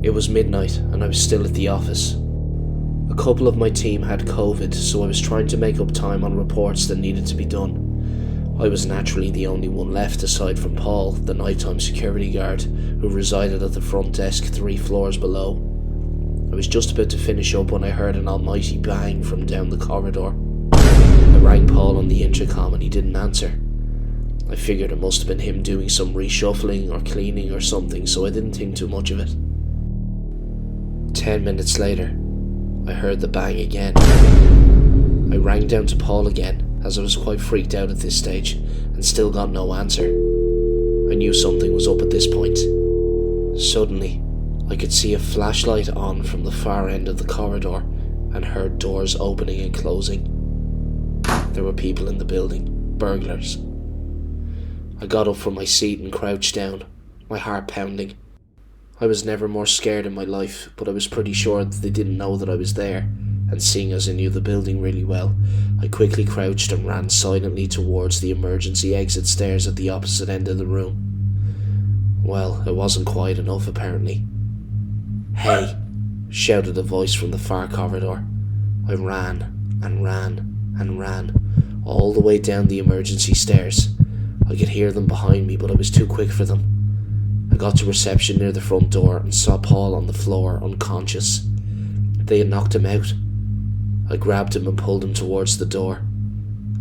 It was midnight and I was still at the office. A couple of my team had COVID, so I was trying to make up time on reports that needed to be done. I was naturally the only one left aside from Paul, the nighttime security guard, who resided at the front desk 3 floors below. I was just about to finish up when I heard an almighty bang from down the corridor. I rang Paul on the intercom and he didn't answer. I figured it must have been him doing some reshuffling or cleaning or something, so I didn't think too much of it. 10 minutes later, I heard the bang again. I rang down to Paul again, as I was quite freaked out at this stage, and still got no answer. I knew something was up at this point. Suddenly, I could see a flashlight on from the far end of the corridor and heard doors opening and closing. There were people in the building, burglars. I got up from my seat and crouched down, my heart pounding. I was never more scared in my life, but I was pretty sure that they didn't know that I was there, and seeing as I knew the building really well, I quickly crouched and ran silently towards the emergency exit stairs at the opposite end of the room. Well, it wasn't quiet enough apparently. "Hey!" shouted a voice from the far corridor. I ran and ran and ran, all the way down the emergency stairs. I could hear them behind me, but I was too quick for them. I got to reception near the front door and saw Paul on the floor, unconscious. They had knocked him out. I grabbed him and pulled him towards the door.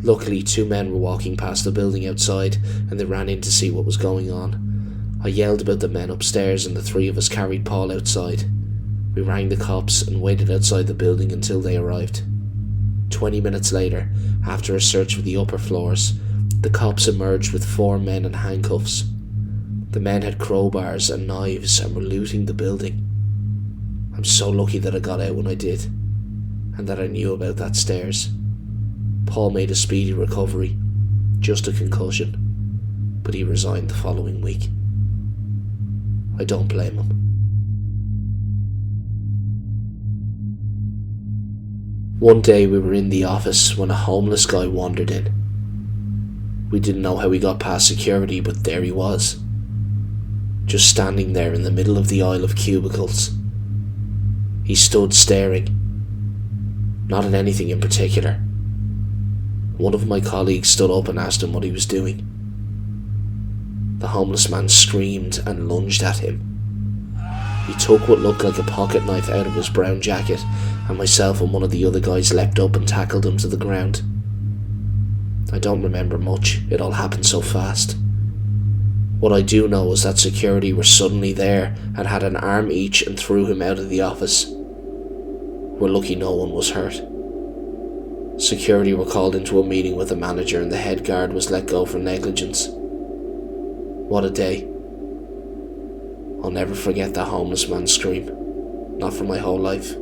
Luckily, 2 men were walking past the building outside, and they ran in to see what was going on. I yelled about the men upstairs, and the 3 of us carried Paul outside. We rang the cops and waited outside the building until they arrived. 20 minutes later, after a search of the upper floors, the cops emerged with 4 men in handcuffs. The men had crowbars and knives and were looting the building. I'm so lucky that I got out when I did, and that I knew about that stairs. Paul made a speedy recovery, just a concussion, but he resigned the following week. I don't blame him. One day we were in the office when a homeless guy wandered in. We didn't know how he got past security, but there he was, just standing there in the middle of the aisle of cubicles. He stood staring, not at anything in particular. One of my colleagues stood up and asked him what he was doing. The homeless man screamed and lunged at him. He took what looked like a pocket knife out of his brown jacket, and myself and one of the other guys leapt up and tackled him to the ground. I don't remember much, it all happened so fast. What I do know is that security were suddenly there and had an arm each and threw him out of the office. We're lucky no one was hurt. Security were called into a meeting with the manager and the head guard was let go for negligence. What a day. I'll never forget that homeless man's scream. Not for my whole life.